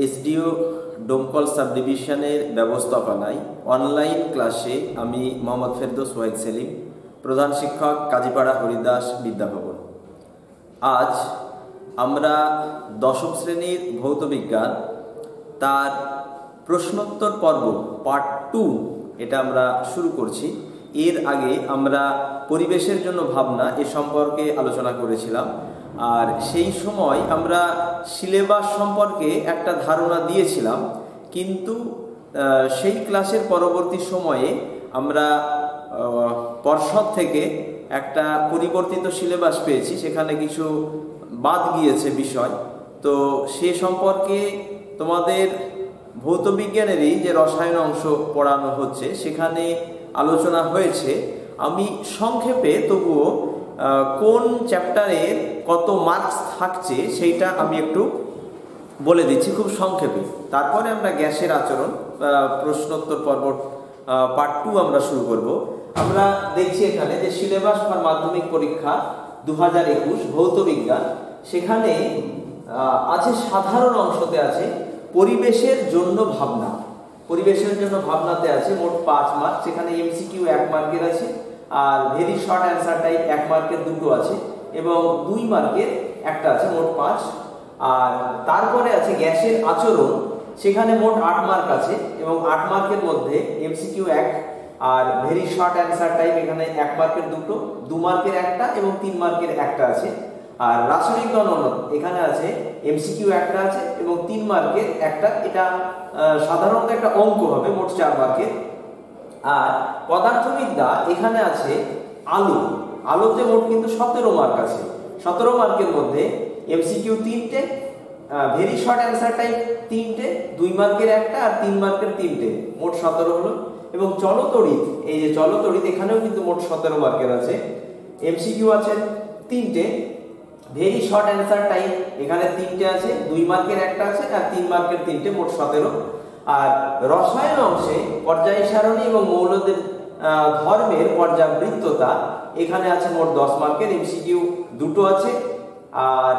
SDO Domkal sub ডিভিশনের ব্যবস্থাপনায় online ক্লাসে আমি মোহাম্মদ ফেরদৌস ওয়াহিদ সেলিম, প্রধান শিক্ষক, কাজীপাড়া হরিদাস বিদ্যাভবন। আজ আমরা দশম শ্রেণীর ভৌত বিজ্ঞান তার প্রশ্নোত্তর পর্ব পার্ট 2 এটা আমরা শুরু করছি। এর আগে আমরা পরিবেশের জন্য ভাবনা এ সম্পর্কে আলোচনা করেছিলাম, আর সেই সময় আমরা সিলেবাস সম্পর্কে একটা ধারণা দিয়েছিলাম, কিন্তু সেই ক্লাসের পরবর্তী সময়ে আমরা পর্ষদ থেকে একটা পরিবর্তিত সিলেবাস পেয়েছি, সেখানে কিছু বাদ গিয়েছে বিষয়। তো সে সম্পর্কে তোমাদের ভৌত বিজ্ঞানেরই যে রসায়ন অংশ পড়ানো হচ্ছে সেখানে আলোচনা হয়েছে। আমি সংক্ষেপে তবুও কোন চ্যাপ্টারের কত মার্কস থাকছে সেইটা আমি একটু বলে দিচ্ছি খুব সংক্ষেপে। তারপরে আমরা গ্যাসের আচরণ প্রশ্নোত্তর পর্ব পার্ট 2 আমরা শুরু করব। আমরা দেখছি এখানে যে সিলেবাস ফর মাধ্যমিক পরীক্ষা 2021 ভৌত বিজ্ঞান, সেখানে আছে সাধারণ অংশতে আছে পরিবেশের জন্য ভাবনা। পরিবেশের জন্য ভাবনাতে আছে মোট 5 মার্ক, সেখানে এমসিকিউ 1 মার্কের আছে, are very short answer type 1 মার্কের 2টো আছে এবং 2 মার্কের একটা আছে, মোট 5। আর তারপরে আছে গ্যাসের আচরণ, সেখানে মোট 8 মার্ক আছে এবং 8 মার্কের মধ্যে MCQ 1 are very short answer type এখানে 1 মার্কের 2টো, 2 মার্কের একটা এবং 3 মার্কের একটা আছে। আর রাসায়নিক গণন এখানে আছে এমসিকিউ একটা আছে এবং 3 মার্কের একটা, এটা সাধারণত একটা অঙ্ক হবে, মোট 4 মার্কের। আর পদার্থবিদ্যা এখানে আছে আলোতে মোট কিন্তু 17 মার্ক আছে। 17 মার্কের মধ্যে এমসিকিউ 3টে, ভেরি শর্ট অ্যান্সার টাইপ 3টে, 2 মার্কের একটা আর 3 মার্কের 3টে, মোট 17 হলো। এবং চলতড়িৎ, এই যে চলতড়িৎ এখানেও কিন্তু মোট 17 মার্কের আছে। এমসিকিউ আছে 3টে, ভেরি শর্ট অ্যান্সার টাইপ এখানে 3টে আছে, 2 মার্কের একটা আছে আর 3 মার্কের 3টে, মোট 17। আর রসায়ন অংশে পর্যায় সারণী এবং মৌলদের ধর্মের পর্যাবৃত্ততা এখানে আছে মোট 10 মার্কের, এমসিকিউ 2টো আছে। আর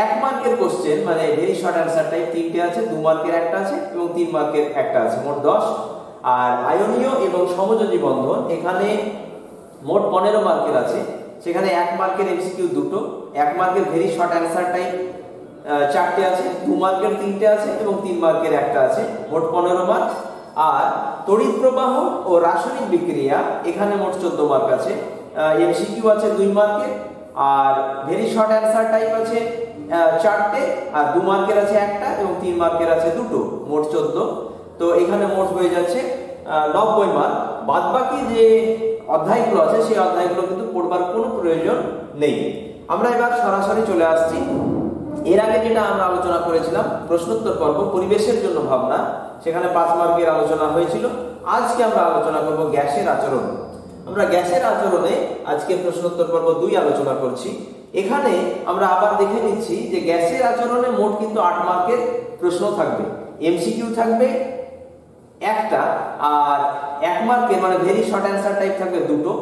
1 মার্কের কোশ্চেন মানে ভেরি শর্ট অ্যান্সার টাইপ 3টে আছে, 2 মার্কের একটা আছে এবং 3 মার্কের একটা আছে, মোট 10। আর আয়নীয় এবং সমযোজী বন্ধন এখানে মোট 15 মার্কের আছে, সেখানে 1 মার্কের এমসিকিউ 2টো, 1 মার্কের ভেরি শর্ট অ্যান্সার টাইপ 4টে আছে, 2 মার্কের 3টে আছে এবং 3 মার্কের একটা আছে, মোট 15 মার্ক। আর তড়িৎ প্রবাহ ও রাসায়নিক বিক্রিয়া এখানে মোট 14 মার্ক আছে, এমসিকিউ আছে 2 মার্কের are very short answer type আছে 4টে আর 2 মার্কের আছে একটা এবং 3 মার্কের আছে 2টো, মোট 14। তো এখানে মোট হয়ে যাচ্ছে 90 মার্ক। বাদবাকি যে অধ্যায়গুলো আছে সেই অধ্যায়গুলো কিন্তু পড়বার কোনো প্রয়োজন নেই। আমরা এবার সরাসরি চলে আসছি। এর আগে যেটা আমরা আলোচনা করেছিলাম প্রশ্নোত্তর পর্ব পরিবেশের জন্য ভাবনা, সেখানে 5 মার্কের আলোচনা হয়েছিল। আজকে আমরা আলোচনা করব গ্যাসের আচরণ। আমরা গ্যাসের আচরণে আজকে প্রশ্নোত্তর পর্ব 2 আলোচনা করছি। এখানে আমরা আবার দেখে নিচ্ছি যে গ্যাসের আচরণে মোট কিন্তু 8 মার্কের প্রশ্ন থাকবে, এমসিকিউ থাকবে একটা আর 1 মার্কের মানে ভেরি শর্ট অ্যান্সার টাইপ থাকবে 2টো,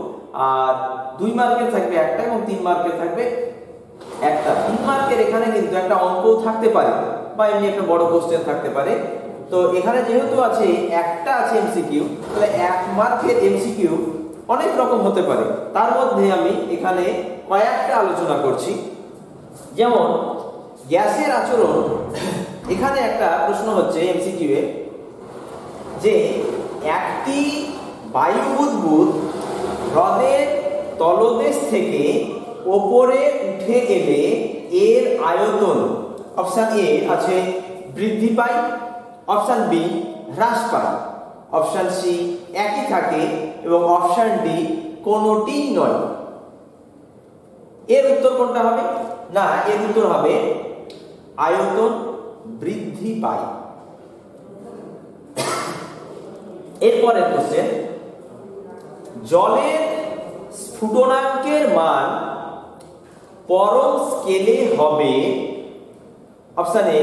আর 2 মার্কের থাকবে একটা এবং 3 মার্কের থাকবে একটা। 3 মার্কের এখানে কিন্তু একটা অঙ্কও থাকতে পারে বা এমনি একটা বড় কোশ্চেন থাকতে পারে। তো এখানে যেহেতু আছে একটা আছে এমসিকিউ, তাহলে 1 মার্কের এমসিকিউ অনেক রকম হতে পারে। তার মধ্যে আমি এখানে কয়েকটা আলোচনা করছি। যেমন গ্যাসের আচরণ, এখানে একটা প্রশ্ন হচ্ছে এমসিকিউ এ যে একটি বায়ু বুদবুদ হ্রদের তলদেশ থেকে ওপরে উঠে এলে এর আয়তন অপশন এ আছে বৃদ্ধি পায়, অপশন বি হ্রাস পায়, অপশন সি একই থাকে এবং অপশন ডি কোনোটি নয়। এর উত্তর কোনটা হবে? না, এর উত্তর হবে আয়তন বৃদ্ধি পায়। এরপরের কোশ্চেন, জলের স্ফুটনাঙ্কের মান পরম স্কেলে হবে option A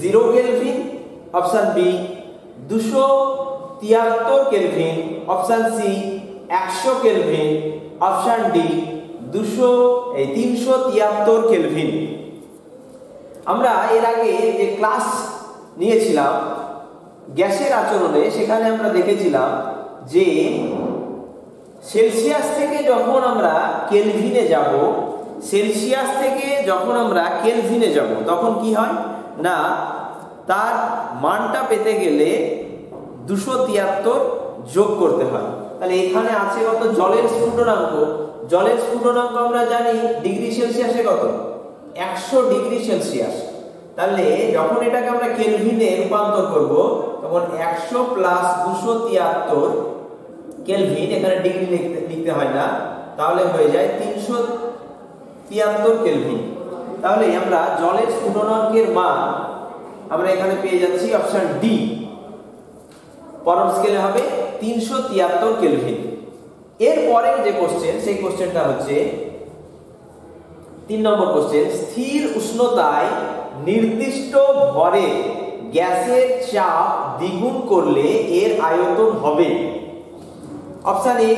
0 kelvin, option B 273 kelvin, option C 100 kelvin, option D 373 kelvin. আমরা এর আগে যে ক্লাস নিয়েছিলাম গ্যাসের আচরণে, সেখানে আমরা দেখেছিলাম যে সেলসিয়াস থেকে যখন আমরা কেলভিনে যাব, সেলসিয়াস থেকে যখন আমরা কেলভিনে যাব তখন কি হয় না, তার মানটা পেতে গেলে 273 যোগ করতে হয়। তাহলে এখানে আছে কত, জলের স্ফুটনাঙ্ক। জলের স্ফুটনাঙ্ক আমরা জানি ডিগ্রি সেলসিয়াসে কত, 100 ডিগ্রি সেলসিয়াস। তাহলে যখন এটাকে আমরা কেলভিনে রূপান্তর করব তখন 100 প্লাস 273 কেলভিন, এখানে ডিগ্রি লিখতে হয় না, তাহলে হয়ে যায় 373 কেলভিন। তাহলে আমরা জলের স্ফুটনাঙ্কের মান আমরা এখানে পেয়ে যাচ্ছি অপশন ডি, পরম স্কেলে হবে 373 কেলভিন। এরপরে যে কোশ্চেন, সেই কোশ্চেনটা হচ্ছে 3 নম্বর কোশ্চেন, স্থির উষ্ণতায় নির্দিষ্ট ভরে গ্যাসের চাপ দ্বিগুণ করলে এর আয়তন হবে। অপশন এ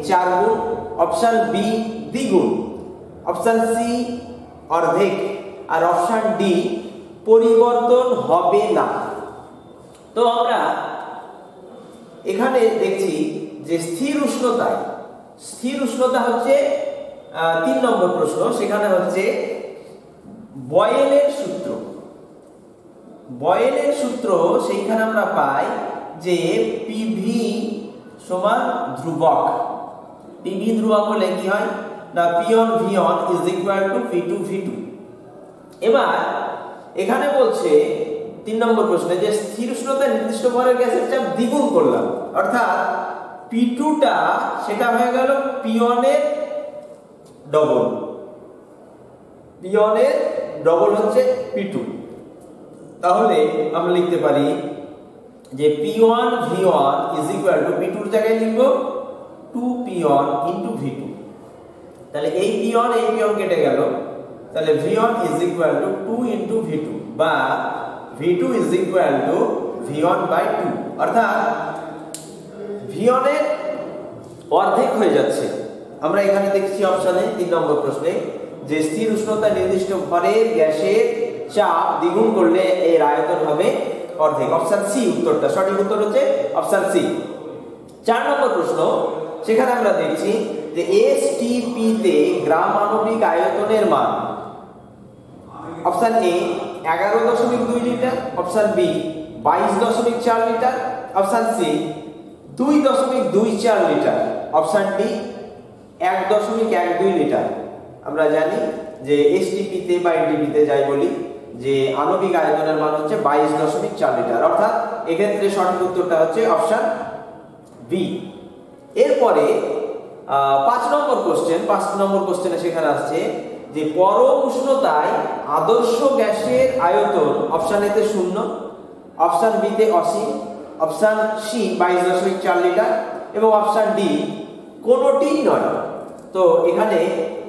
4 গুণ, অপশন বি দ্বিগুণ, অপশন সি অর্ধেক, আর অপশন ডি পরিবর্তন হবে না। তো আমরা এখানে দেখছি যে স্থির উষ্ণতায়, স্থির উষ্ণতা হচ্ছে 3 নম্বর প্রশ্ন, সেখানে হচ্ছে বয়েলের সূত্র। বয়েলের সূত্র সেইখানে আমরা পাই যে পিভি সমান ধ্রুবক। পিভি ধ্রুবক হলে কি হয় না, P1 V1 is equal to P2 V2। এবার এখানে বলছে 3 নম্বর প্রশ্নে যে স্থির উষ্ণতায় নির্দিষ্ট ভরের গ্যাসের চাপ দ্বিগুণ করলাম, অর্থাৎ P2টা সেটা হয়ে গেল P1 এর ডবল। P1 এর ডবল হচ্ছে P2। তাহলে আমরা লিখতে পারি যে P1 V1 is equal to, P2 এর জায়গায় লিখব 2P1 ইনটু V2। তাহলে এই P1 এই P1 কেটে গেল, তাহলে V1 is equal to 2 into V2 বা V2 is equal to V1 by 2, অর্থাৎ V1 এর অর্ধেক হয়ে যাচ্ছে। আমরা এখানে দেখছি অপশনে 3 নম্বর প্রশ্নে যে স্থির উষ্ণতায় নির্দিষ্ট ভরের গ্যাসের চাপ দ্বিগুণ করলে এর আয়তন হবে অর্ধেক। অপশন সি উত্তরটা, সঠিক উত্তর হচ্ছে অপশন সি। 4 নম্বর প্রশ্ন, সেখানে আমরা দেখছি যে এসটিপি তে গ্রাম আণবিক আয়তনের মান। Option A 11.2 litre, option B 22.4 litre, option C 2.24 litre, option D 1.12 litre. আমরা জানি যে এসটিপি তে বা এনটিপি তে যাই বলি যে আণবিক আয়তনের মান হচ্ছে 22.4 লিটার, অর্থাৎ এক্ষেত্রে সঠিক উত্তরটা হচ্ছে অপশন বি। এরপরে 5 নম্বর কোশ্চেন, 5 নম্বর কোশ্চেনে সেখানে আসছে যে পরম উষ্ণতায় আদর্শ গ্যাসের আয়তন। অপশন এ তে 0, অপশন বি তে অসীম, অপশন সি 22.4 লিটার এবং অপশন ডি কোনোটি নয়। তো এখানে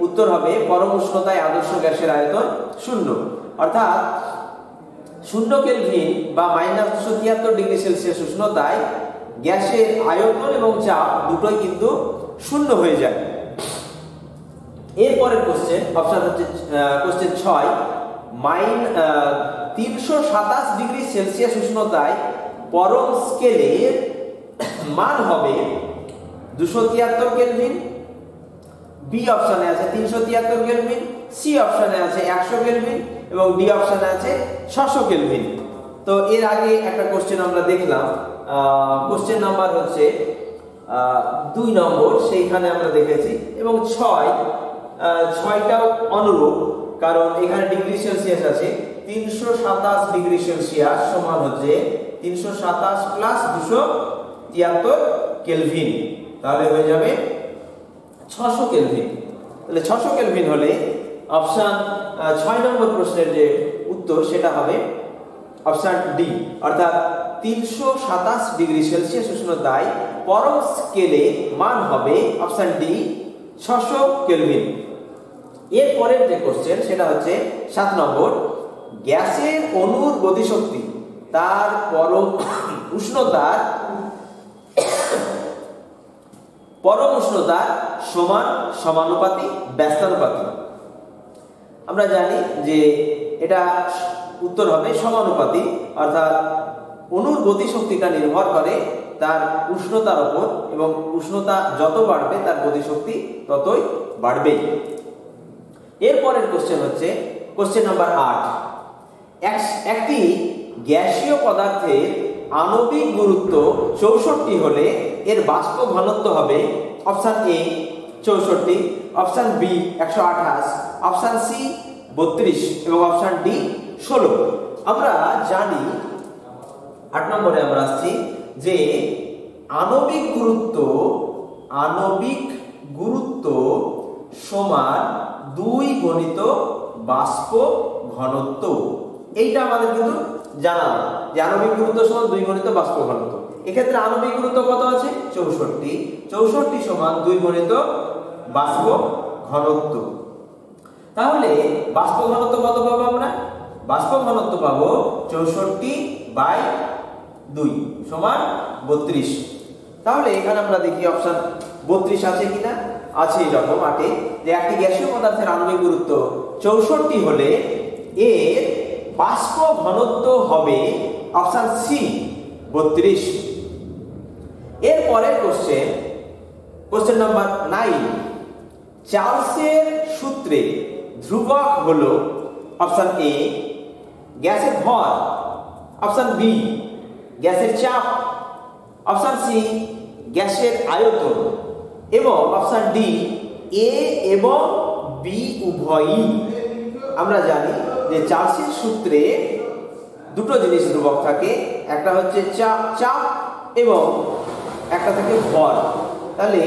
উত্তর হবে পরম উষ্ণতায় আদর্শ গ্যাসের আয়তন 0, অর্থাৎ 0 কেলভিন বা -273 ডিগ্রি সেলসিয়াস উষ্ণতায় গ্যাসের আয়তন এবং চাপ দুটোই কিন্তু 0 হয়ে যায়। এরপরের কোশ্চেন, অপশন হচ্ছে কোশ্চেন 6, 327 ডিগ্রি সেলসিয়াস উষ্ণতায় পরম স্কেলের মান হবে 273 কেলভিন, বি অপশনে আছে 373 কেলভিন, সি অপশনে আছে 100 কেলভিন এবং ডি অপশনে আছে 600 কেলভিন। তো এর আগে একটা কোশ্চেন আমরা দেখলাম, কোশ্চেন নাম্বার হচ্ছে 2 নম্বর, সেইখানে আমরা দেখেছি এবং 6টাও অনুরূপ, কারণ এখানে ডিগ্রি সেলসিয়াস আছে 327 ডিগ্রি সেলসিয়াস সমান হচ্ছে 327 প্লাস 273 কেলভিন, তাহলে হয়ে যাবে 600 কেলভিন। তাহলে 600 কেলভিন হলে অপশন 6 নম্বর প্রশ্নের যে উত্তর সেটা হবে অপশন ডি, অর্থাৎ 327 ডিগ্রি সেলসিয়াস উষ্ণতায় পরম স্কেলে মান হবে অপশন ডি 600 কেলভিন। এর পরের যে কোশ্চেন সেটা হচ্ছে 7 নম্বর, গ্যাসের অণুর গতিশক্তি তার পরম উষ্ণতার সমানুপাতিক ব্যস্তানুপাতিক। আমরা জানি যে এটা উত্তর হবে সমানুপাতিক, অর্থাৎ অণুর গতিশক্তিটা নির্ভর করে তার উষ্ণতার উপর, এবং উষ্ণতা যত বাড়বে তার গতিশক্তি ততই বাড়বে। এরপরের কোশ্চেন হচ্ছে কোশ্চেন নাম্বার 8। একটি গ্যাসীয় পদার্থের আণবিক গুরুত্ব 64 হলে এর বাষ্প ঘনত্ব হবে option A 64, option B 128, option C 32 এবং অপশন ডি 16। আমরা জানি 8 নম্বরে আমরা আসছি যে আণবিক গুরুত্ব সমান 2 গণিত বাষ্প ঘনত্ব। এইটা আমাদের কিন্তু জানা যে আণবিক গুরুত্ব সমান 2 গণিত বাষ্প ঘনত্ব। এক্ষেত্রে আণবিক গুরুত্ব কত আছে? 64, 64 সমান 2 গণিত বাষ্প ঘনত্ব। তাহলে বাষ্প ঘনত্ব কত পাবো আমরা? বাষ্প ঘনত্ব পাবো 64/2 সমান 32। তাহলে এখানে আমরা দেখি অপশন 32 আছে কিনা। আছে এরকম 8 যে একটি গ্যাসীয় পদার্থের আণবিক গুরুত্ব 64 হলে এর বাষ্প ঘনত্ব হবে অপশন সি 32। এর পরের কোশ্চেন নাম্বার 9। চার্লসের সূত্রে ধ্রুবক হলো অপশন এ গ্যাসের ভর, অপশন বি গ্যাসের চাপ, অপশন সি গ্যাসের আয়তন এবং অপশন ডি এ এবং বি উভয়ই। আমরা জানি যে চার্লসের সূত্রে দুটো জিনিস ধ্রুবক থাকে, একটা হচ্ছে চাপ এবং একটা থাকে ভর। তাহলে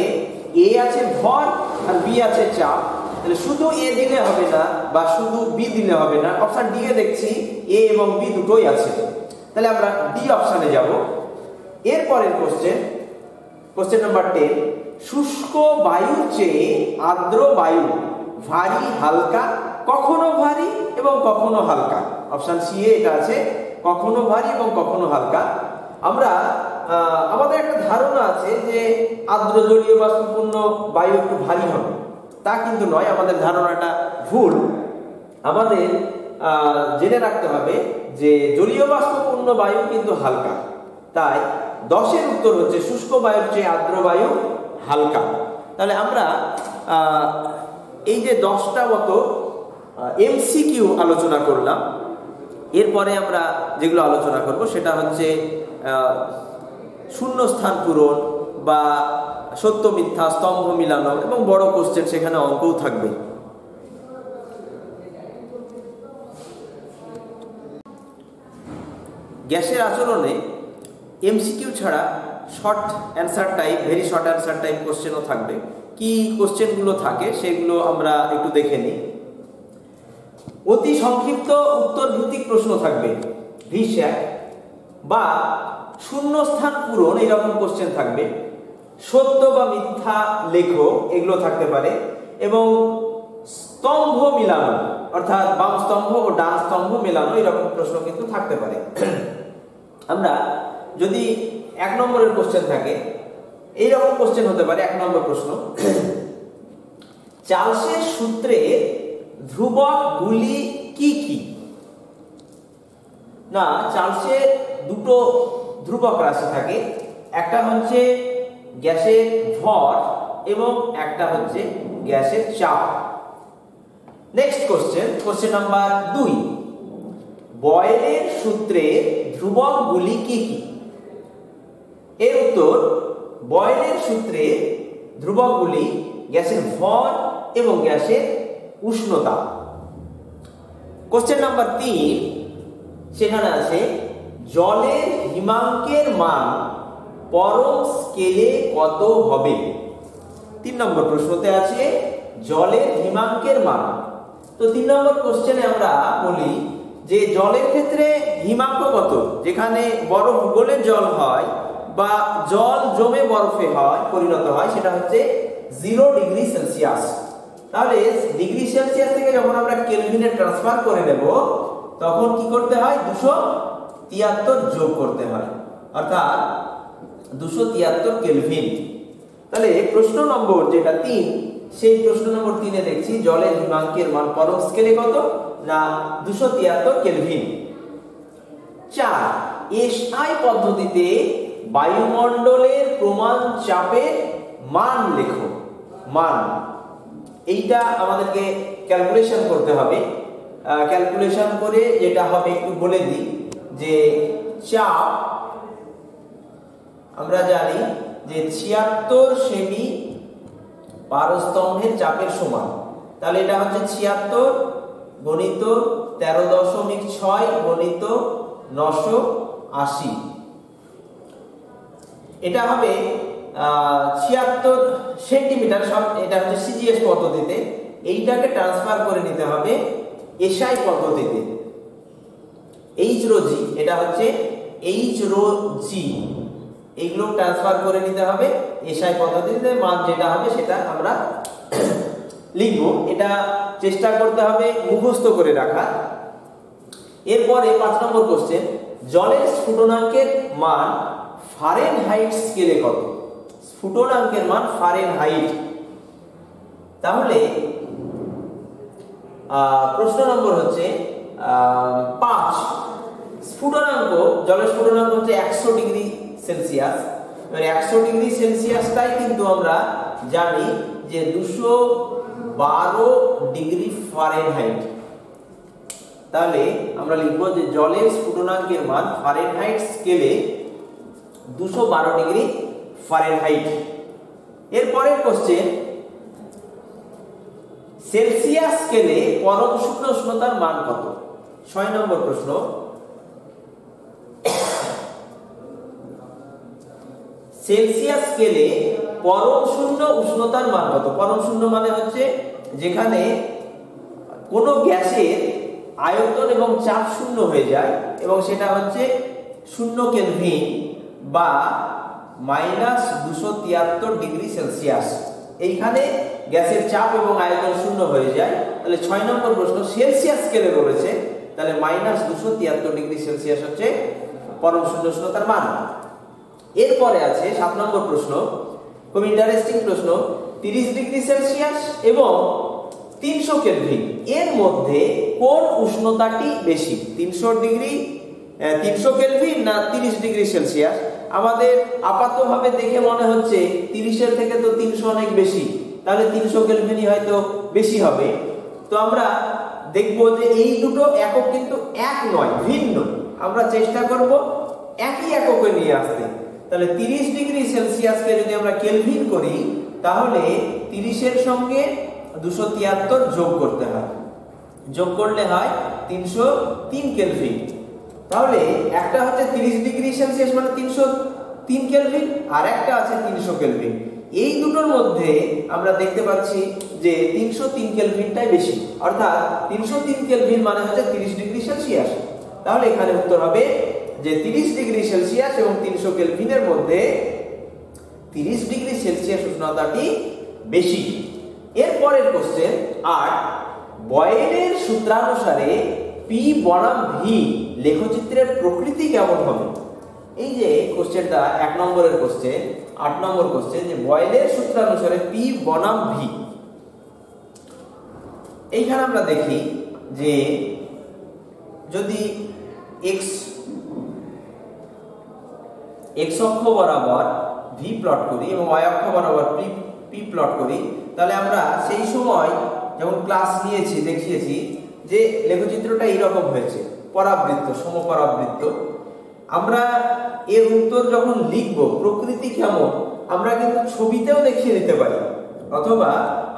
এ আছে ভর আর বি আছে চাপ, তাহলে শুধু এ দিলে হবে না বা শুধু বি দিলে হবে না, অপশন ডি এ দেখছি এ এবং বি দুটোই আছে। তাহলে আমরা ডি অপশনে যাব। এরপরের কোশ্চেন নাম্বার 10। শুষ্ক বায়ুর চেয়ে আর্দ্র বায়ু ভারী হালকা, কখনো ভারী এবং কখনো হালকা। অপশন সি এ এটা আছে, কখনো ভারী এবং কখনো হালকা। আমরা আমাদের একটা ধারণা আছে যে আর্দ্র জলীয় বাষ্পপূর্ণ বায়ু একটু ভারী হবে, তা কিন্তু নয়, আমাদের ধারণাটা ভুল। আমাদের জেনে রাখতে হবে যে জলীয় বাষ্পপূর্ণ বায়ু কিন্তু হালকা। তাই 10 উত্তর হচ্ছে শুষ্ক বায়ুর চেয়ে আর্দ্র বায়ু হালকা। তাহলে আমরা এই যে 10টা মতো এমসিকিউ আলোচনা করলাম, এরপরে আমরা যেগুলো আলোচনা করব সেটা হচ্ছে শূন্যস্থান পূরণ বা সত্য মিথ্যা স্তম্ভ মিলানো এবং বড় কোশ্চেন, সেখানে অঙ্কও থাকবে। গ্যাসের আচরণে এমসিকিউ ছাড়া short answer type, very short answer type কোশ্চেনও থাকবে। কি কোশ্চেনগুলো থাকে সেগুলো আমরা একটু দেখে নিই। অতি সংক্ষিপ্ত উত্তর ভিত্তিক প্রশ্ন থাকবে, ভিস্যাক বা শূন্যস্থান পূরণ এরকম কোশ্চেন থাকবে। সত্য বা মিথ্যা লেখো এগুলো থাকতে পারে, এবং স্তম্ভ মিলানো অর্থাৎ বাম স্তম্ভ ও ডান স্তম্ভ মেলানো এরকম প্রশ্ন কিন্তু থাকতে পারে। আমরা যদি 1 নম্বরের কোশ্চেন থাকে, এইরকম কোশ্চেন হতে পারে। 1 নম্বর প্রশ্ন, চার্লসের সূত্রে ধ্রুবকগুলি কি কি? না, চার্লসের দুটো ধ্রুবক রাশি থাকে, একটা হচ্ছে গ্যাসের ভর এবং একটা হচ্ছে গ্যাসের চাপ। Next question number 2। বয়েলের সূত্রে ধ্রুবকগুলি কি কি? এর উত্তর, বয়েলের সূত্রে ধ্রুবকগুলি গ্যাসের ভর এবং গ্যাসের উষ্ণতা। কোশ্চেন নাম্বার 3, সেখানে আছে জলের হিমাঙ্কের মান পরম স্কেলে কত হবে? 3 নম্বর প্রশ্নতে আছে জলের হিমাঙ্কের মান। তো 3 নম্বর কোশ্চেনে আমরা বলি যে জলের ক্ষেত্রে হিমাঙ্ক কত? যেখানে বরফ গলে জল হয় বা জল জমে বরফে হয় পরিণত হয়, সেটা হচ্ছে 0 ডিগ্রি সেলসিয়াস। তাহলে ডিগ্রি সেলসিয়াস থেকে যখন আমরা কেলভিনে ট্রান্সফার করে নেব, তখন কি করতে হয়? 273 যোগ করতে হয়, অর্থাৎ 273 কেলভিন। তাহলে প্রশ্ন নম্বর যেটা 3, সেই প্রশ্ন নম্বর 3-এ দেখছি জলের হিমাঙ্কের মান পরম স্কেলে কত? না 273 কেলভিন। 4 এসআই পদ্ধতিতে বায়ুমণ্ডলের প্রমাণ চাপের মান লেখো। মান এইটা আমাদেরকে ক্যালকুলেশন করতে হবে। ক্যালকুলেশন করে যেটা হবে একটু বলে দিই যে চাপ আমরা জানি যে 76 সেমি পারস্তম্ভের চাপের সমান। তাহলে এটা হচ্ছে 76 গণিত 13.6 গণিত 980। এটা হবে 76 সেন্টিমিটার। সব এটা হচ্ছে সিজিএস পদ্ধতিতে। এইটাকে ট্রান্সফার করে নিতে হবে এসআই পদ্ধতিতে। এইচ রো জি, এটা হচ্ছে এইচ রো জি, এইগুলো ট্রান্সফার করে নিতে হবে এসআই পদ্ধতিতে। মান যেটা হবে সেটা আমরা লিখব। এটা চেষ্টা করতে হবে মুখস্থ করে রাখা। এরপরে 5 নম্বর কোশ্চেন, জলের স্ফুটনাঙ্কের মান ফারেনহাইট স্কেলে কত? স্ফুটনাঙ্কের মান ফারেনহাইট। তাহলে প্রশ্ন নম্বর হচ্ছে 5। স্ফুটনাঙ্ক, জলের স্ফুটনাঙ্ক হচ্ছে 100 ডিগ্রি সেলসিয়াস। এবার 100 ডিগ্রি সেলসিয়াসটাই কিন্তু আমরা জানি যে 212 ডিগ্রি ফারেনহাইট। তাহলে আমরা লিখব যে জলের স্ফুটনাঙ্কের মান ফারেনহাইট স্কেলে 212 ডিগ্রি ফারেনহাইট। এরপরের কোশ্চেন, সেলসিয়াস স্কেলে পরম শূন্য উষ্ণতার মান কত? 6 নম্বর প্রশ্ন। সেলসিয়াস স্কেলে পরম শূন্য উষ্ণতার মান কত? পরম শূন্য মানে হচ্ছে যেখানে কোনো গ্যাসের আয়তন এবং চাপ শূন্য হয়ে যায় এবং সেটা হচ্ছে 0 কেলভিন বা -273 ডিগ্রি সেলসিয়াস। এইখানে গ্যাসের চাপ এবং আয়তন শূন্য হয়ে যায়। তাহলে 6 নম্বর প্রশ্ন সেলসিয়াস স্কেলে বলেছে, তাহলে -273 ডিগ্রি সেলসিয়াস হচ্ছে পরম শূন্য উষ্ণতার মান। এরপরে আছে 7 নম্বর প্রশ্ন, খুব ইন্টারেস্টিং প্রশ্ন। 30 ডিগ্রি সেলসিয়াস এবং 300 কেলভিন এর মধ্যে কোন উষ্ণতাটি বেশি? 300 কেলভিন না 30 ডিগ্রি সেলসিয়াস? আমাদের আপাতভাবে দেখে মনে হচ্ছে 30 এর থেকে তো 300 অনেক বেশি, তাহলে 300 কেলভিনই হয়তো বেশি হবে। তো আমরা দেখব যে এই দুটো একক কিন্তু এক নয়, ভিন্ন। আমরা চেষ্টা করব একই এককে নিয়ে আসতে। তাহলে 30 ডিগ্রি সেলসিয়াসকে যদি আমরা কেলভিন করি তাহলে 30 এর সঙ্গে 273 যোগ করতে হয়। যোগ করলে হয় 303 কেলভিন। তাহলে একটা হচ্ছে 30 ডিগ্রি সেলসিয়াস মানে 303 কেলভিন, আর একটা আছে 300 কেলভিন। এই দুটোর মধ্যে আমরা দেখতে পাচ্ছি যে 303 কেলভিনটাই বেশি, অর্থাৎ 303 কেলভিন মানে হচ্ছে 30 ডিগ্রি সেলসিয়াস। তাহলে এখানে উত্তর হবে যে 30 ডিগ্রি সেলসিয়াস এবং 300 কেলভিনের মধ্যে 30 ডিগ্রি সেলসিয়াস উষ্ণতাটি বেশি। এরপরের কোশ্চেন 8, বয়েলের সূত্রানুসারে পি বনাম ভি লেখচিত্রের প্রকৃতি কেমন হবে? এই যে কোশ্চেনটা 1 নম্বরের কোশ্চেন, 8 নম্বর কোশ্চেন, যে বয়েলের সূত্রানুসারে পি বনাম ভি। এইখানে আমরা দেখি যে যদি x অক্ষ বরাবর ভি প্লট করি এবং y অক্ষ বরাবর পি প্লট করি, তাহলে আমরা সেই সময় যখন ক্লাস নিয়েছি দেখিয়েছি যে লেখচিত্রটা এইরকম হয়েছে, পরাবৃত্ত, সমপরাবৃত্ত। আমরা এর উত্তর যখন লিখব প্রকৃতি কেমন, আমরা কিন্তু ছবিতেও দেখিয়ে দিতে পারি, অথবা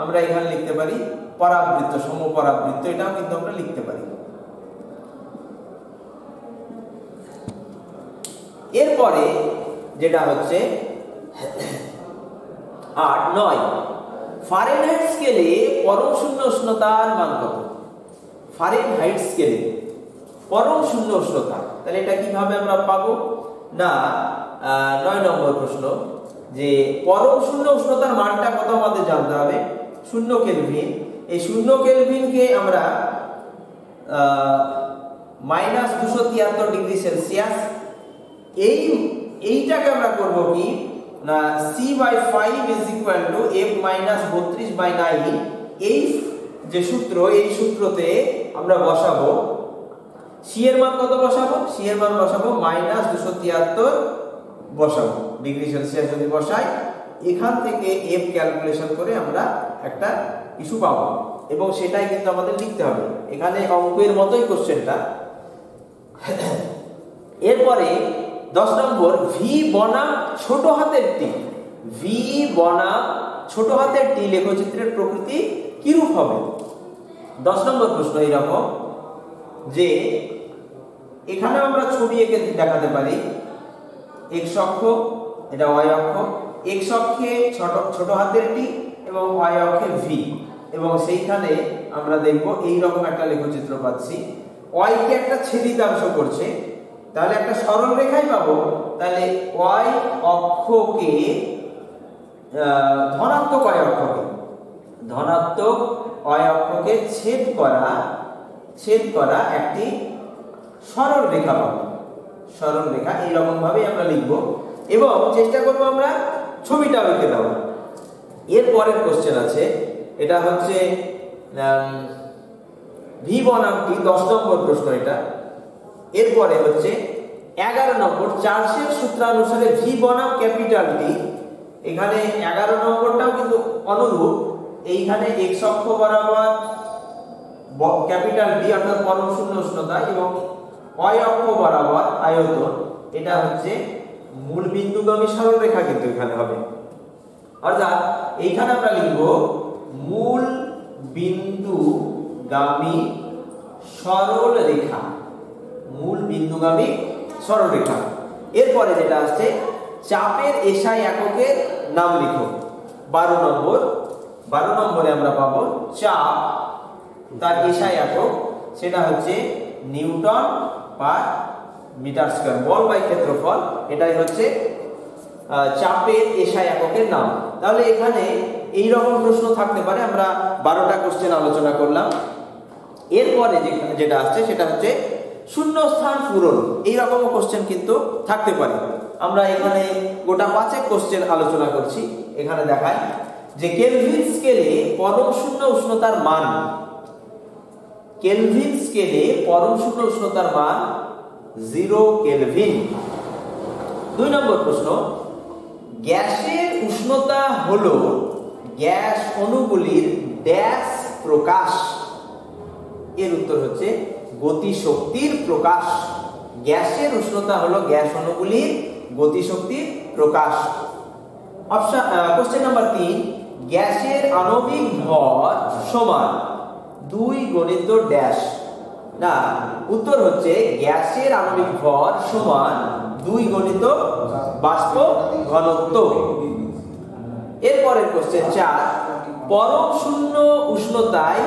আমরা এখানে লিখতে পারি পরাবৃত্ত, সমপরাবৃত্ত, এটাও কিন্তু আমরা লিখতে পারি। এরপরে যেটা হচ্ছে 8, 9, ফারেনহাইট স্কেলে পরম শূন্য উষ্ণতার মান কত? ফারেনহাইট স্কেলে পরম শূন্য উষ্ণতা, তাহলে এটা কিভাবে আমরা পাবো? না 9 নম্বর প্রশ্ন, যে পরম শূন্য উষ্ণতার মানটা কত আমাদের জানতে হবে, 0 কেলভিন। এই 0 কেলভিনকে আমরা -273 ডিগ্রি সেলসিয়াস, এইটাকে আমরা করব কি না c/5 f - 32/9। এই যে সূত্র, এই সূত্রতে আমরা বসাবো সি এর মান কত বসাবো, সি এর মান বসাবো -273 বসাবো ডিগ্রি সেলসিয়াস যদি বসাই, এখান থেকে এফ ক্যালকুলেশন করে আমরা একটা ইস্যু পাবো এবং সেটাই কিন্তু আমাদের লিখতে হবে। এখানে অঙ্কের মতোই কোশ্চেনটা। এরপরে 10 নম্বর ভি বনাম ছোট হাতের টি, ভি বনাম ছোট হাতের টি লেখচিত্রের প্রকৃতি কিরূপ হবে। 10 নম্বর প্রশ্ন এইরকম যে এখানে আমরা ছবি এঁকে দেখাতে পারি, এক্স অক্ষ এটা ওয়াই অক্ষ, এক্স অক্ষে ছোট হাতের টি এবং ওয়াই অক্ষে ভি, এবং সেইখানে আমরা দেখব এই রকম একটা লেখচিত্র পাচ্ছি। ওয়াই কে একটা ছেদিতাংশ করছে, তাহলে একটা সরল রেখাই পাবো। তাহলে ওয়াই অক্ষকে ধনাত্মক ওয়াই অক্ষকে ছেদ করা একটি সরল রেখা পাবো। সরল রেখা এইরকম ভাবেই আমরা লিখবো এবং চেষ্টা করবো আমরা ছবিটা এঁকে দেওয়া। এর পরের কোশ্চেন আছে, এটা হচ্ছে ভি বনাম টি, 10 নম্বর প্রশ্ন এটা। এরপরে হচ্ছে 11 নম্বর চার্লসের সূত্রানুসারে ভি বনাম ক্যাপিটাল টি। এখানে 11 নম্বরটাও কিন্তু অনুরূপ, এইখানে এক্স অক্ষ বরাবর ক্যাপিটাল টি অর্থাৎ পরম শূন্য উষ্ণতা এবং ওয়াই অক্ষ বরাবর আয়তন, এটা হচ্ছে মূল বিন্দুগামী সরল রেখা কিন্তু এখানে হবে। অর্থাৎ এইখানে আমরা লিখব মূল বিন্দুগামী সরল রেখা, মূল বিন্দুগামী সরল রেখা। এরপরে যেটা আসছে চাপের এসআই এককের নাম লিখো। 12 নম্বরে আমরা পাবো চাপ, তার এসআই একক সেটা হচ্ছে নিউটন পার মিটার স্কয়ার, বল বাই ক্ষেত্রফল, এটাই হচ্ছে চাপের এসআই এককের নাম। তাহলে এখানে এই রকম প্রশ্ন থাকতে পারে। আমরা 12টা কোশ্চেন আলোচনা করলাম। এরপরে যেটা আসছে সেটা হচ্ছে শূন্যস্থান পূরণ, এই রকম কোশ্চেন কিন্তু থাকতে পারে। আমরা এখানে গোটা 5 কোশ্চেন আলোচনা করছি। এখানে দেখাই যে কেলভিন স্কেলে পরম শূন্য উষ্ণতার মান, কেলভিন স্কেলে পরম শূন্য উষ্ণতার মান 0 কেলভিন। 2 নম্বর প্রশ্ন, গ্যাসের উষ্ণতা হলো গ্যাস অণুগুলির ড্যাশ প্রকাশ। এর উত্তর হচ্ছে গতিশক্তির প্রকাশ। গ্যাসের উষ্ণতা হলো গ্যাস অণুগুলির গতিশক্তির প্রকাশ। অপশন কোশ্চেন নাম্বার 3, গ্যাসের আণবিক ভর সমান 2 গণিত ড্যাশ। না, উত্তর হচ্ছে গ্যাসের আণবিক ভর সমান 2 গণিত বাষ্প ঘনত্ব। এরপরের কোশ্চেন 4, পরম শূন্য উষ্ণতায়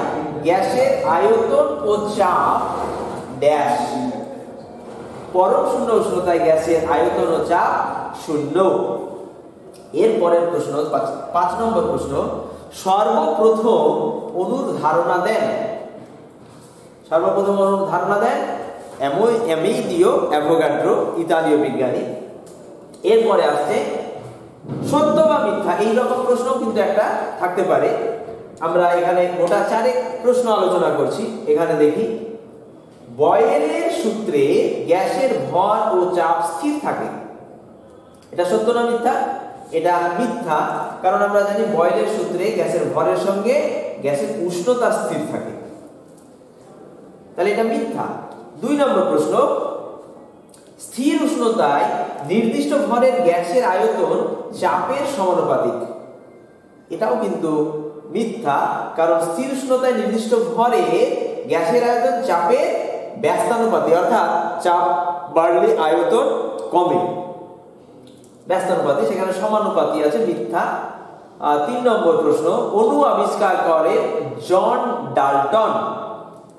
গ্যাসের আয়তন ও চাপ ড্যাশ। পরম শূন্য উষ্ণতায় গ্যাসের আয়তন ও চাপ 0। এরপরের প্রশ্ন 5 নম্বর প্রশ্ন, সর্বপ্রথম অণুর ধারণা দেন। সর্বপ্রথম অণুর ধারণা দেন অ্যামেলিও অ্যাভোগাড্রো, ইতালীয় বিজ্ঞানী। এরপরে আসছে সত্য বা মিথ্যা, এই রকম প্রশ্ন কিন্তু একটা থাকতে পারে। আমরা এখানে গোটা 4 প্রশ্ন আলোচনা করছি। এখানে দেখি বয়েলের সূত্রে গ্যাসের ভর ও চাপ স্থির থাকে, এটা সত্য না মিথ্যা? এটা মিথ্যা, কারণ আমরা জানি বয়েলের সূত্রে গ্যাসের ভরের সঙ্গে গ্যাসের উষ্ণতা স্থির থাকে, তাহলে এটা মিথ্যা। 2 নম্বর প্রশ্ন, স্থির উষ্ণতায় নির্দিষ্ট ভরের গ্যাসের আয়তন চাপের সমানুপাতিক, এটাও কিন্তু মিথ্যা, কারণ স্থির উষ্ণতায় নির্দিষ্ট ভরে গ্যাসের আয়তন চাপের ব্যস্তানুপাতি, অর্থাৎ চাপ বাড়লে আয়তন কমে, ব্যস্তানুপাতি সেখানে সমানুপাতি আছে, মিথ্যা। 3 নম্বর প্রশ্ন, অণু আবিষ্কার করে জন ডাল্টন।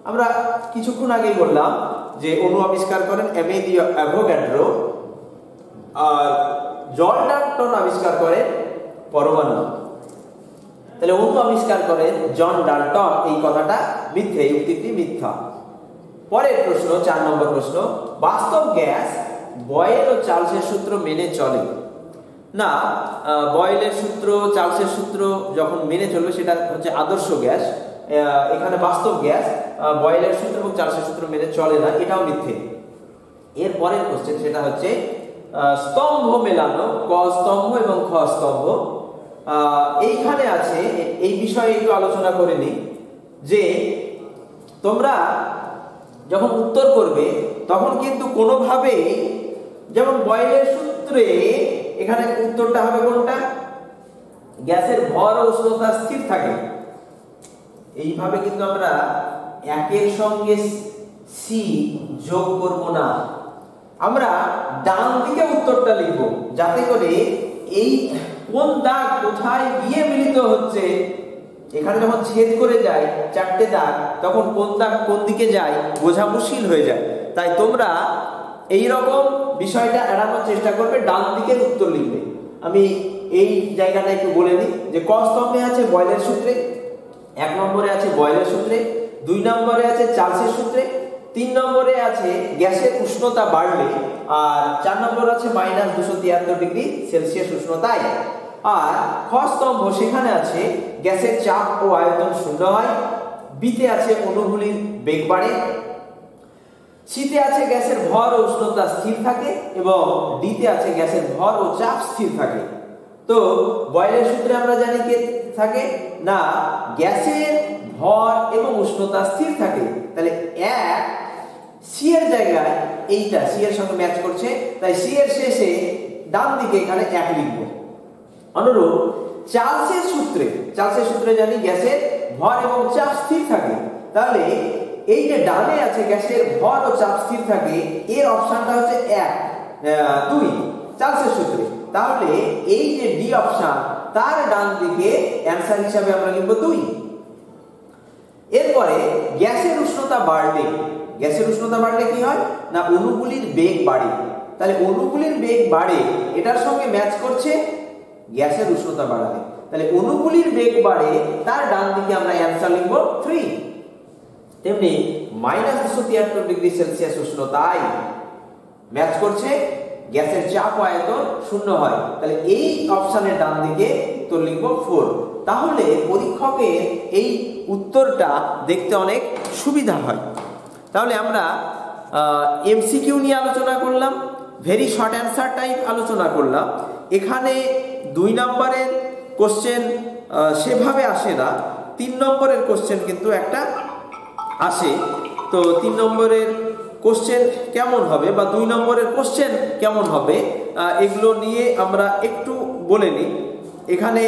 আমরা কিছুক্ষণ আগেই বললাম যে অণু আবিষ্কার করেন অ্যামেলিও অ্যাভোগাড্রো, আর জন ডাল্টন আবিষ্কার করেন পরমাণু। তাহলে অণু আবিষ্কার করেন জন ডাল্টন, এই কথাটা মিথ্যে, এই উক্তিটি মিথ্যা। পরের প্রশ্ন 4 নম্বর প্রশ্ন, বাস্তব গ্যাস বয়েল ও চার্লসের সূত্র মেনে চলে না। বয়েলের সূত্র, চার্লসের সূত্র যখন মেনে চলবে সেটা হচ্ছে আদর্শ গ্যাস, এখানে বাস্তব গ্যাস বয়েলের সূত্র এবং চার্লসের সূত্র মেনে চলে না, এটাও মিথ্যে। এর পরের কোশ্চেন সেটা হচ্ছে স্তম্ভ মেলানো, ক স্তম্ভ এবং খ স্তম্ভ। এইখানে আছে, এই বিষয়ে একটু আলোচনা করে নিই যে তোমরা যখন উত্তর করবে তখন কিন্তু কোনোভাবেই, যেমন বয়েলের সূত্রে এখানে উত্তরটা হবে কোনটা, গ্যাসের ভর ও উষ্ণতা স্থির থাকে, এইভাবে কিন্তু আমরা একের সঙ্গে সি যোগ করব না, আমরা ডান দিকে উত্তরটা লিখব, যাতে করে এই কোন দাগ কোথায় গিয়ে মিলিত হচ্ছে, এখানে যখন ছেদ করে যায় চারটে দাগ, তখন কোন দাগ কোন দিকে যায় বোঝা মুশকিল হয়ে যায়। তাই তোমরা এই রকম বিষয়টা এড়ানোর চেষ্টা করবে, ডান দিকের উত্তর লিখবে। আমি এই জায়গাটা একটু বলে নিই যে ক স্তম্ভে আছে বয়েলের সূত্রে, 1 নম্বরে আছে বয়েলের সূত্রে, 2 নম্বরে আছে চার্লসের সূত্রে, 3 নম্বরে আছে গ্যাসের উষ্ণতা বাড়লে, আর 4 নম্বর আছে -273 ডিগ্রি সেলসিয়াস উষ্ণতায়। আর খ স্তম্ভ সেখানে আছে গ্যাসের চাপ ও আয়তন শূন্য হয়, বিতে আছে অণুগুলির বেগ বাড়ে, সিতে আছে গ্যাসের ভর ও উষ্ণতা স্থির থাকে এবং ডিতে আছে গ্যাসের ভর ও চাপ স্থির থাকে। তো বয়েলের সূত্রে আমরা জানি কি থাকে না, গ্যাসের ভর এবং উষ্ণতা স্থির থাকে, তাহলে 1 সি এর জায়গায় এইটা সি এর সঙ্গে ম্যাচ করছে, তাই সি এর শেষে ডান দিকে এখানে 1 লিখব। অনুরূপ চার্লসের সূত্রে জানি গ্যাসের ভর এবং চাপ স্থির থাকে, তাহলে এই যে ডানে আছে গ্যাসের ভর ও চাপ স্থির থাকে, এর অপশনটা হচ্ছে 2 চার্লসের সূত্রে, তাহলে এই যে ডি অপশন তার ডান দিকে অ্যানসার হিসাবে আমরা লিখব 2। এরপরে গ্যাসের উষ্ণতা বাড়লে কি হয় না, অণুগুলির বেগ বাড়ে, তাহলে অণুগুলির বেগ বাড়ে এটার সঙ্গে ম্যাচ করছে গ্যাসের উষ্ণতা বাড়ালে, তাহলে অণুগুলির বেগ বাড়ে, তার ডান দিকে আমরা অ্যানসার লিখব 3। তেমনি -273 ডিগ্রি সেলসিয়াস উষ্ণতায় ম্যাচ করছে গ্যাসের চাপ ও আয়তন শূন্য হয়, তাহলে এই অপশনের ডান দিকে উত্তর লিখব 4। তাহলে পরীক্ষকের এই উত্তরটা দেখতে অনেক সুবিধা হয়। তাহলে আমরা এমসিকিউ নিয়ে আলোচনা করলাম, ভেরি শর্ট অ্যান্সার টাইপ আলোচনা করলাম। এখানে 2 নম্বরের কোশ্চেন সেভাবে আসে না, 3 নম্বরের কোশ্চেন কিন্তু একটা আসে। তো 3 নম্বরের কোশ্চেন কেমন হবে বা 2 নম্বরের কোশ্চেন কেমন হবে, এগুলো নিয়ে আমরা একটু বলে নিই। এখানে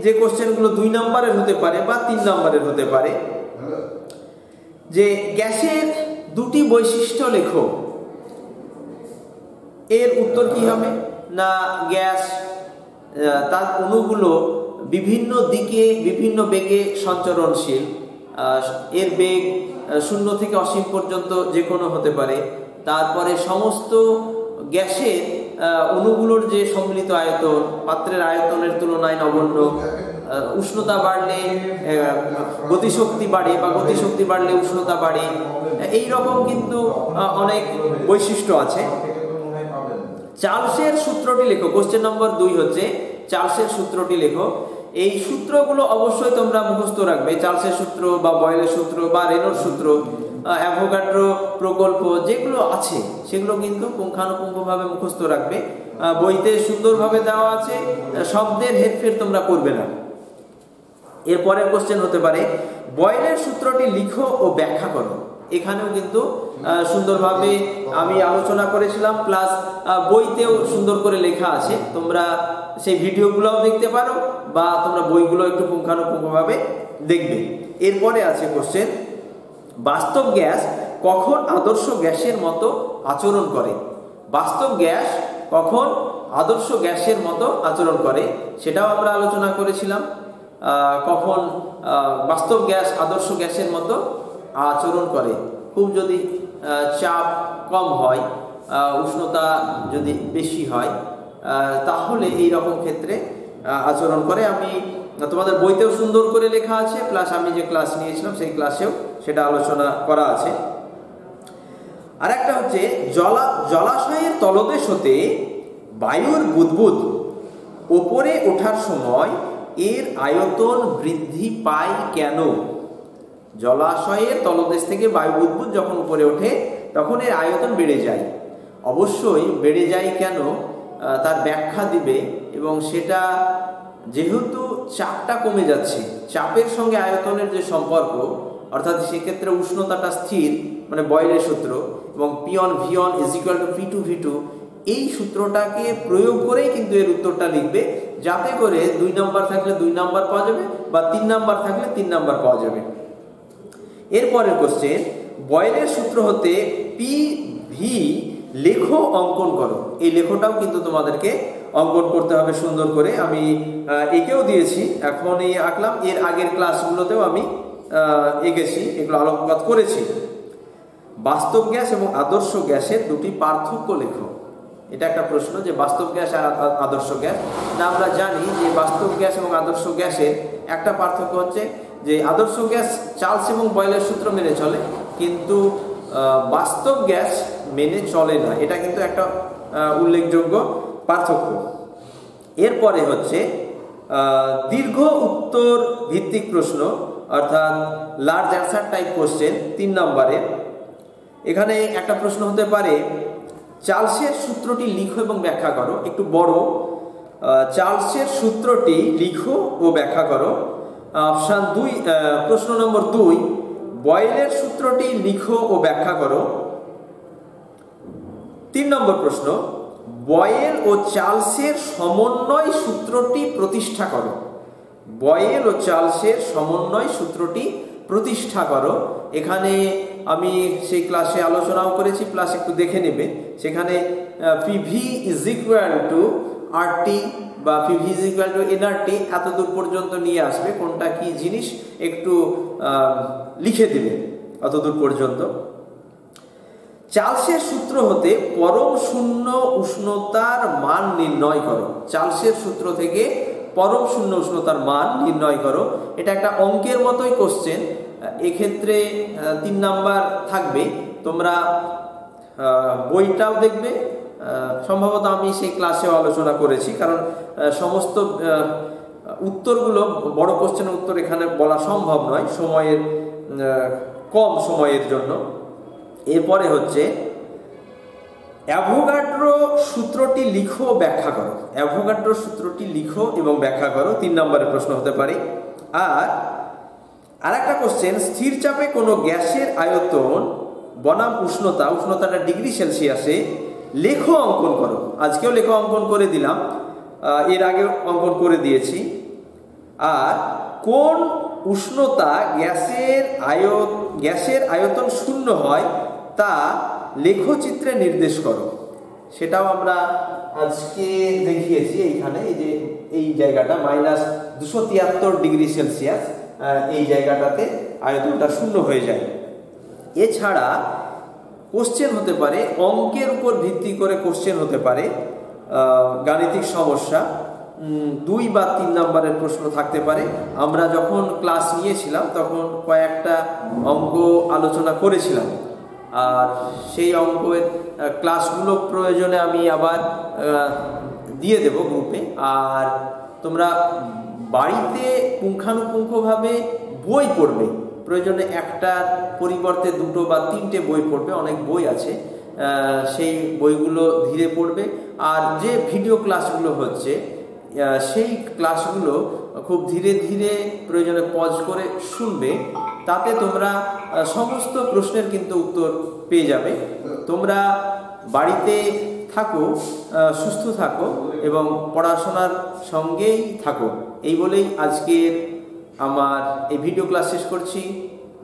যে কোশ্চেনগুলো 2 নম্বরের হতে পারে বা 3 নম্বরের হতে পারে, যে গ্যাসের 2টি বৈশিষ্ট্য লেখো, এর উত্তর কি হবে না, গ্যাস তার অণুগুলো বিভিন্ন দিকে বিভিন্ন বেগে সঞ্চরণশীল, এর বেগ 0 থেকে অসীম পর্যন্ত যে কোনো হতে পারে। তারপরে সমস্ত গ্যাসের অণুগুলোর যে সম্মিলিত আয়তন পাত্রের আয়তনের তুলনায় নগণ্য, উষ্ণতা বাড়লে গতিশক্তি বাড়ে বা গতিশক্তি বাড়লে উষ্ণতা বাড়ে, এই রকম কিন্তু অনেক বৈশিষ্ট্য আছে। চার্লসের সূত্রটি লেখো, কোশ্চেন নম্বর 2 হচ্ছে চার্লসের সূত্রটি লেখো। এই সূত্রগুলো অবশ্যই তোমরা মুখস্থ রাখবে, চার্লসের সূত্র বা বয়েলের সূত্র বা রেনোর সূত্র, অ্যাভোগাড্রো প্রকল্প যেগুলো আছে সেগুলো কিন্তু পুঙ্খানুপুঙ্খভাবে মুখস্থ রাখবে। বইতে সুন্দরভাবে দেওয়া আছে, শব্দের হেরফের তোমরা করবে না। এরপরের কোশ্চেন হতে পারে বয়েলের সূত্রটি লিখো ও ব্যাখ্যা করো। এখানেও কিন্তু সুন্দরভাবে আমি আলোচনা করেছিলাম, প্লাস বইতেও সুন্দর করে লেখা আছে, তোমরা সেই ভিডিওগুলোও দেখতে পারো বা তোমরা বইগুলো একটু পুঙ্খানুপুঙ্খভাবে দেখবে। এরপরে আছে কোশ্চেন, বাস্তব গ্যাস কখন আদর্শ গ্যাসের মতো আচরণ করে? বাস্তব গ্যাস কখন আদর্শ গ্যাসের মতো আচরণ করে সেটাও আমরা আলোচনা করেছিলাম। কখন বাস্তব গ্যাস আদর্শ গ্যাসের মতো আচরণ করে, খুব যদি চাপ কম হয়, উষ্ণতা যদি বেশি হয়, তাহলে এই রকম ক্ষেত্রে আচরণ করে। আমি তোমাদের বইতেও সুন্দর করে লেখা আছে, প্লাস আমি যে ক্লাস নিয়েছিলাম সেই ক্লাসেও সেটা আলোচনা করা আছে। আর একটা হচ্ছে জলাশয়ের তলদেশ হতে বায়ুর বুদবুদ ওপরে ওঠার সময় এর আয়তন বৃদ্ধি পায় কেন? জলাশয়ের তলদেশ থেকে বায়ু বুদবুদ যখন উপরে ওঠে তখন এর আয়তন বেড়ে যায়। অবশ্যই বেড়ে যায় কেন তার ব্যাখ্যা দিবে, এবং সেটা যেহেতু চাপটা কমে যাচ্ছে, চাপের সঙ্গে আয়তনের যে সম্পর্ক, অর্থাৎ সেক্ষেত্রে উষ্ণতাটা স্থির, মানে বয়েলের সূত্র, এবং P1 V1 = P2 V2, এই সূত্রটাকে প্রয়োগ করেই কিন্তু এর উত্তরটা লিখবে, যাতে করে 2 নাম্বার থাকলে 2 নাম্বার পাওয়া যাবে বা 3 নাম্বার থাকলে 3 নাম্বার পাওয়া যাবে। এরপরের কোশ্চেন, বয়েলের সূত্র হতে PV লেখো অঙ্কন করো। এই লেখোটাও কিন্তু তোমাদেরকে অঙ্কন করতে হবে সুন্দর করে। আমি এঁকেও দিয়েছি, এখনই আঁকলাম, এর আগের ক্লাসগুলোতেও আমি এঁকেছি, এগুলো আলোকপাত করেছি। বাস্তব গ্যাস এবং আদর্শ গ্যাসের দুটি পার্থক্য লেখো। এটা একটা প্রশ্ন যে বাস্তব গ্যাস আর আদর্শ গ্যাস। না, আমরা জানি যে বাস্তব গ্যাস এবং আদর্শ গ্যাসের একটা পার্থক্য হচ্ছে যে আদর্শ গ্যাস চার্লস এবং বয়েলের সূত্র মেনে চলে, কিন্তু বাস্তব গ্যাস মেনে চলে না। এটা কিন্তু একটা উল্লেখযোগ্য পার্থক্য। এরপরে হচ্ছে দীর্ঘ উত্তর ভিত্তিক প্রশ্ন, অর্থাৎ লার্জ অ্যান্সার টাইপ কোশ্চেন 3 নম্বরে। এখানে একটা প্রশ্ন হতে পারে, চার্লসের সূত্রটি লিখো এবং ব্যাখ্যা করো। একটু বড়, চার্লসের সূত্রটি লিখো ও ব্যাখ্যা করো। অপশান 2, প্রশ্ন নম্বর 2, বয়েলের সূত্রটি লিখো ও ব্যাখ্যা করো। 3 নম্বর প্রশ্ন, বয়েল ও চার্লসের সমন্বয় সূত্রটি প্রতিষ্ঠা করো। বয়েল ও চার্লসের সমন্বয় সূত্রটি প্রতিষ্ঠা করো। এখানে আমি সেই ক্লাসে আলোচনাও করেছি, প্লাস একটু দেখে নেবে। সেখানে PV = RT বা PV = nRT এত দূর পর্যন্ত নিয়ে আসবে, কোনটা কি জিনিস একটু লিখে দিবে অত দূর পর্যন্ত। চার্লসের সূত্র হতে পরম শূন্য উষ্ণতার মান নির্ণয় করো। চার্লসের সূত্র থেকে পরম শূন্য উষ্ণতার মান নির্ণয় করো। এটা একটা অঙ্কের মতোই কোশ্চেন। এক্ষেত্রে 3 নাম্বার থাকবে। তোমরা বইটাও দেখবে, সম্ভবত আমি সেই ক্লাসেও আলোচনা করেছি, কারণ সমস্ত উত্তরগুলো, বড় কোশ্চেনের উত্তর এখানে বলা সম্ভব নয় সময়ের কম সময়ের জন্য। এরপরে হচ্ছে অ্যাভোগাড্রো সূত্রটি লিখো ব্যাখ্যা করো। অ্যাভোগাড্রো সূত্রটি লিখো এবং ব্যাখ্যা করো 3 নম্বরের প্রশ্ন হতে পারে। আর একটা কোশ্চেন, স্থির চাপে কোনো গ্যাসের আয়তন বনাম উষ্ণতাটা ডিগ্রি সেলসিয়াসে লেখো অঙ্কন করো। আজকেও লেখো অঙ্কন করে দিলাম, এর আগে অঙ্কন করে দিয়েছি। আর কোন উষ্ণতা গ্যাসের আয়তন 0 হয় তা লেখচিত্রে নির্দেশ করো। সেটাও আমরা আজকে দেখিয়েছি। এইখানে এই জায়গাটা -273 ডিগ্রি সেলসিয়াস, এই জায়গাটাতে আয়তনটা 0 হয়ে যায়। এছাড়া কোশ্চেন হতে পারে, অঙ্কের উপর ভিত্তি করে কোশ্চেন হতে পারে, গাণিতিক সমস্যা 2 বা 3 নম্বরের প্রশ্ন থাকতে পারে। আমরা যখন ক্লাস নিয়েছিলাম তখন কয়েকটা অঙ্ক আলোচনা করেছিলাম, আর সেই অঙ্কের ক্লাসগুলো প্রয়োজনে আমি আবার দিয়ে দেব গ্রুপে। আর তোমরা বাড়িতে পুঙ্খানুপুঙ্খভাবে বই পড়বে, প্রয়োজনে একটার পরিবর্তে 2 বা 3টে বই পড়বে, অনেক বই আছে, সেই বইগুলো ধীরে পড়বে। আর যে ভিডিও ক্লাসগুলো হচ্ছে সেই ক্লাসগুলো খুব ধীরে ধীরে প্রয়োজনে পজ করে শুনবে, তাতে তোমরা সমস্ত প্রশ্নের কিন্তু উত্তর পেয়ে যাবে। তোমরা বাড়িতে থাকো, সুস্থ থাকো এবং পড়াশোনার সঙ্গেই থাকো। এই বলেই আজকের আমার এই ভিডিও ক্লাস শেষ করছি।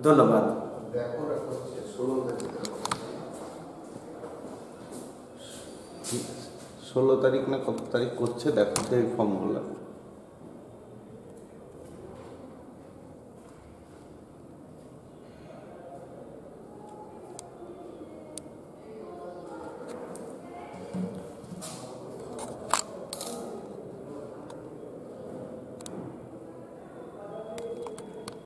ধন্যবাদ। 16 তারিখ না কত তারিখ করছে দেখো, ফর্মগুলো।